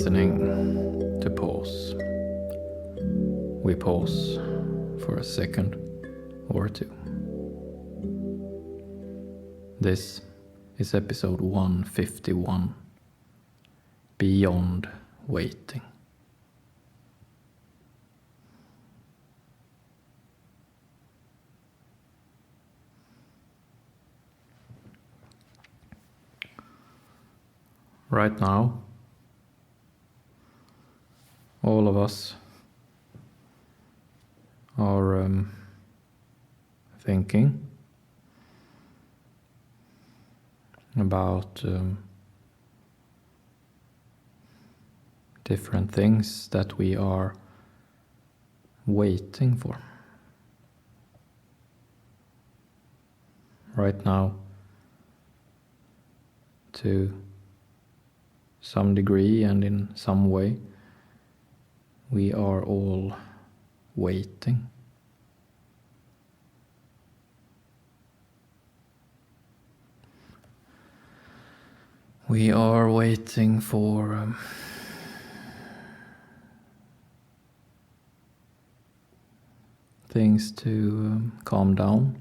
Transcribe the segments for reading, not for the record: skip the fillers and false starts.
listening to pause. We pause for a second or two. This is episode 151, Beyond Waiting. Right now, all of us are thinking about different things that we are waiting for. Right now, to some degree and in some way, we are all waiting. We are waiting for things to calm down.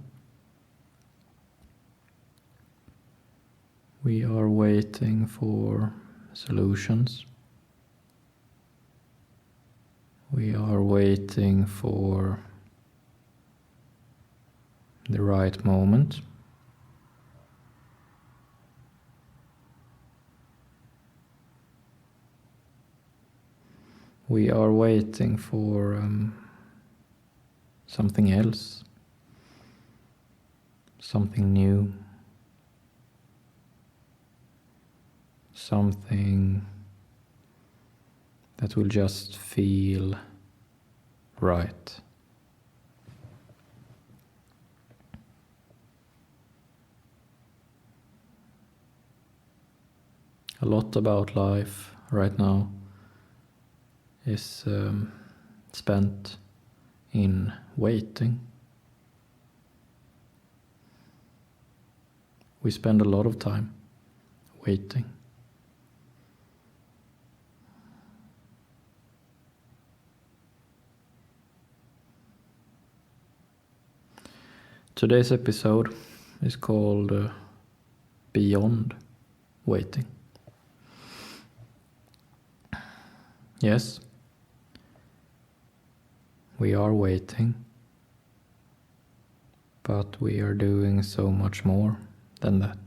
We are waiting for solutions. We are waiting for the right moment. We are waiting for something else, something new, something that will just feel right. A lot about life right now is spent in waiting. We spend a lot of time waiting. Today's episode is called Beyond Waiting. Yes, we are waiting, but we are doing so much more than that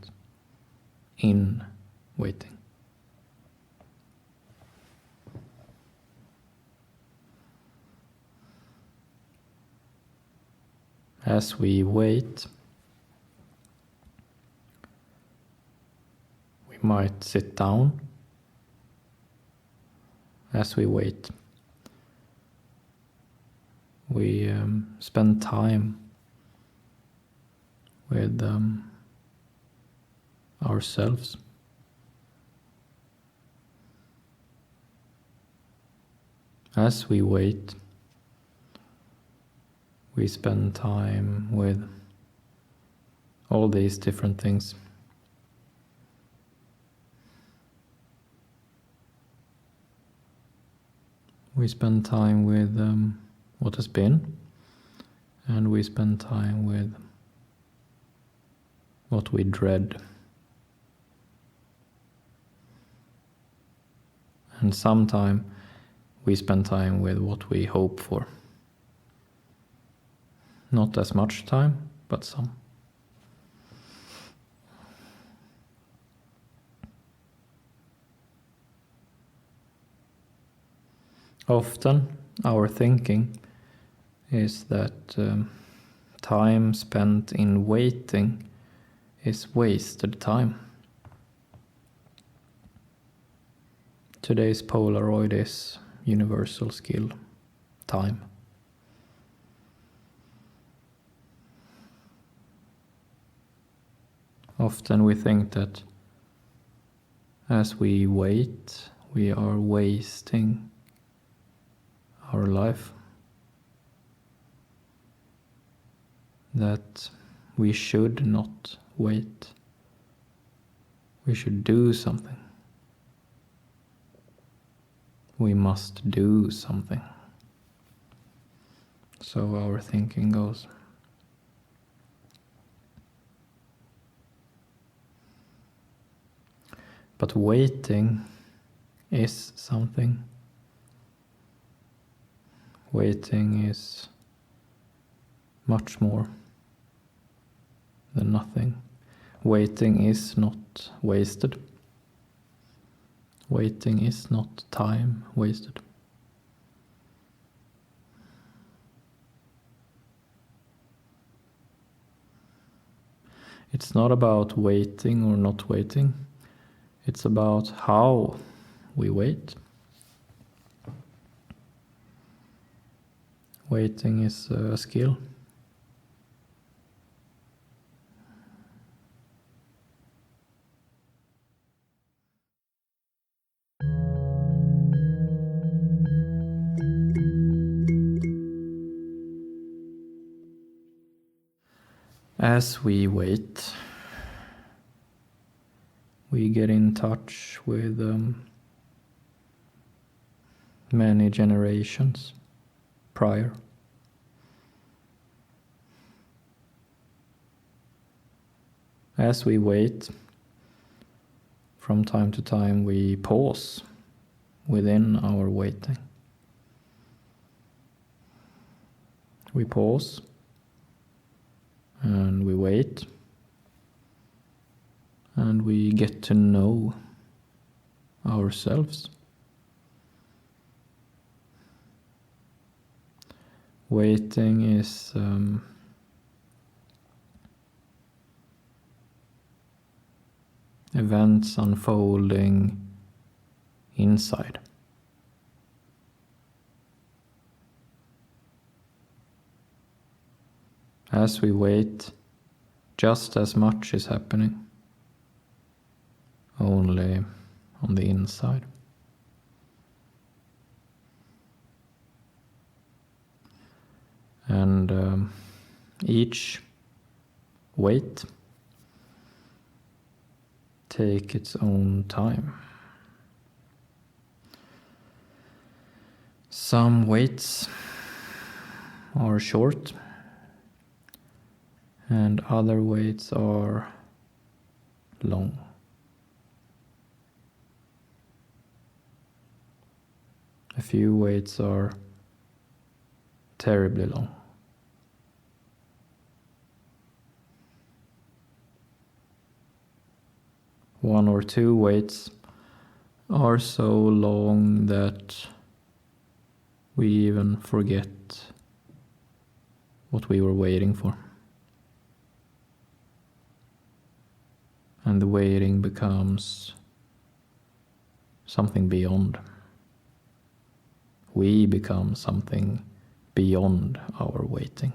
in waiting. As we wait, we might sit down. As we wait, we spend time with ourselves. As we wait, we spend time with all these different things. We spend time with what has been, and we spend time with what we dread. And sometime we spend time with what we hope for. Not as much time, but some. Often our thinking is that time spent in waiting is wasted time. Today's Polaroid is universal skill, time. Often we think that as we wait, we are wasting our life. That we should not wait. We should do something. we must do something. So our thinking goes. But waiting is something. Waiting is much more than nothing. Waiting is not wasted. Waiting is not time wasted. It's not about waiting or not waiting. It's about how we wait. Waiting is a skill. As we wait, we get in touch with many generations prior. As we wait, from time to time we pause within our waiting. We pause and we wait and we get to know ourselves. Waiting is events unfolding inside. As we wait, just as much is happening, only on the inside. And each wait take its own time. Some waits are short and other waits are long. A few waits are terribly long. One or two waits are so long that we even forget what we were waiting for. And the waiting becomes something beyond. We become something beyond our waiting.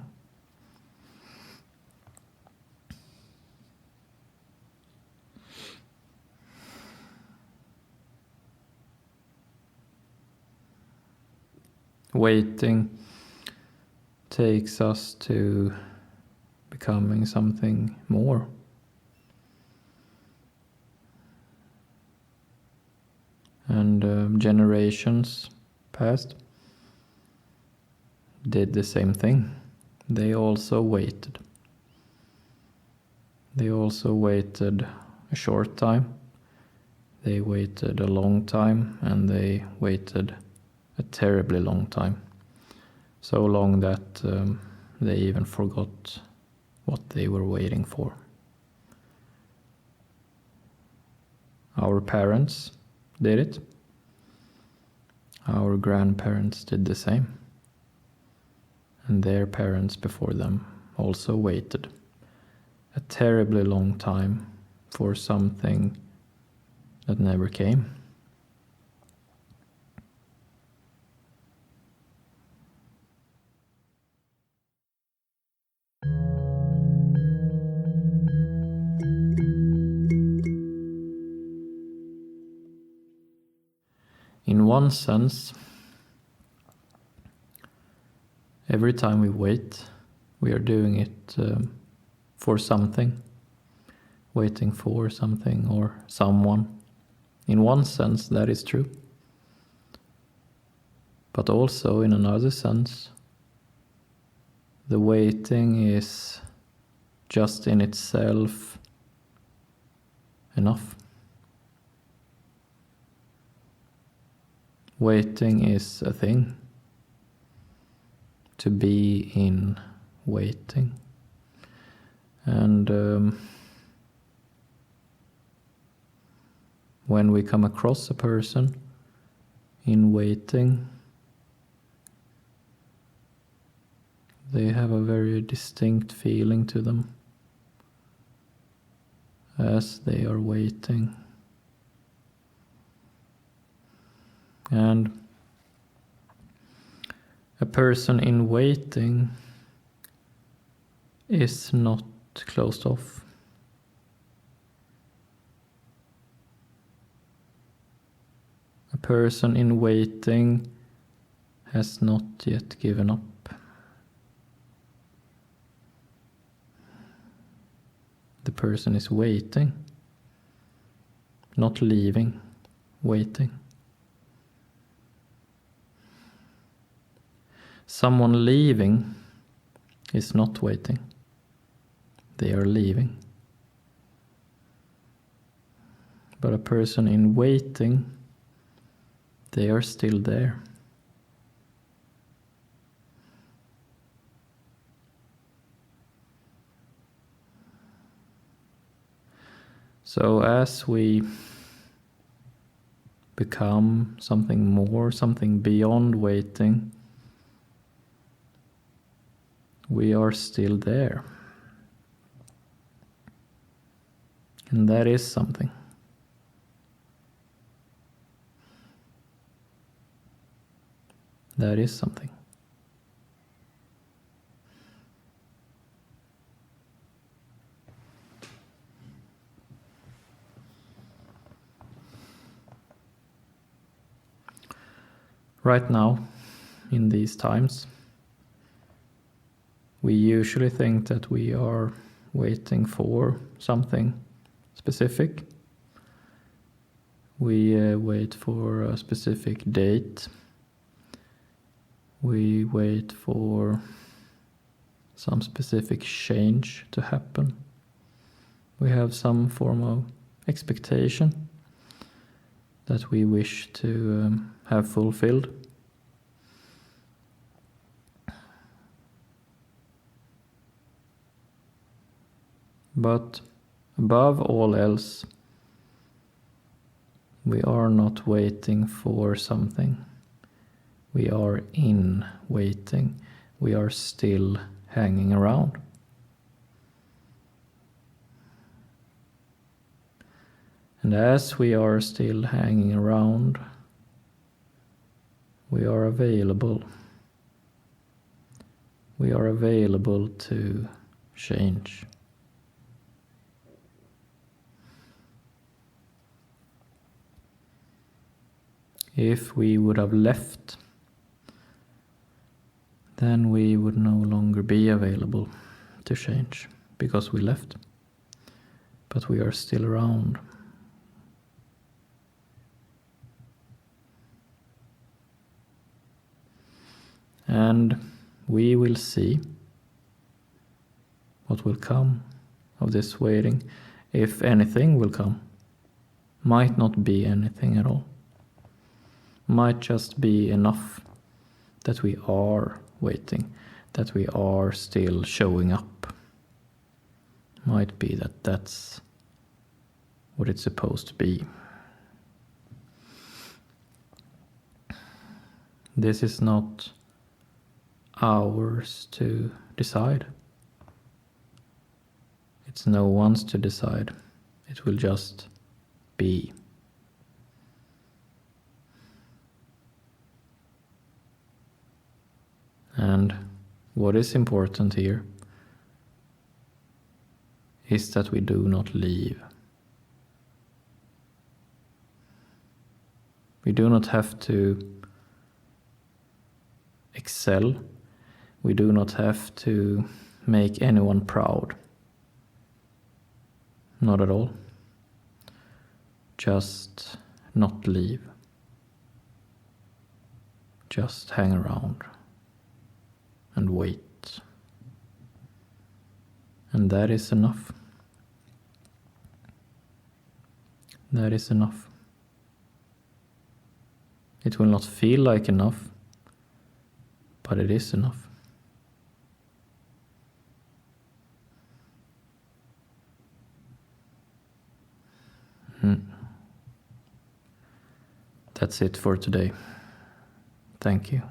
Waiting takes us to becoming something more. And generations past did the same thing. They also waited. They also waited a short time. They waited a long time, and they waited a terribly long time. So long that they even forgot what they were waiting for. Our parents did it. Our grandparents did the same. And their parents before them also waited a terribly long time for something that never came. In one sense, every time we wait, we are doing it for something, waiting for something or someone. In one sense, that is true. But also, in another sense, the waiting is just in itself enough. Waiting is a thing. To be in waiting. And when we come across a person in waiting, they have a very distinct feeling to them as they are waiting. And a person in waiting is not closed off. A person in waiting has not yet given up. The person is waiting, not leaving, waiting. Someone leaving is not waiting. They are leaving. But a person in waiting, they are still there. So as we become something more, something beyond waiting, we are still there. And that is something. That is something. Right now, in these times, we usually think that we are waiting for something specific. We wait for a specific date. We wait for some specific change to happen. We have some form of expectation that we wish to have fulfilled. But above all else, we are not waiting for something. We are in waiting. We are still hanging around. And as we are still hanging around, we are available. We are available to change. If we would have left, then we would no longer be available to change because we left. But we are still around. And we will see what will come of this waiting, if anything will come. Might not be anything at all. Might just be enough that we are waiting, that we are still showing up. Might be that that's what it's supposed to be. This is not ours to decide. It's no one's to decide. It will just be. And what is important here is that we do not leave. We do not have to excel. We do not have to make anyone proud. Not at all. Just not leave. just hang around and wait. And that is enough. That is enough. It will not feel like enough, but it is enough. That's it for today. Thank you.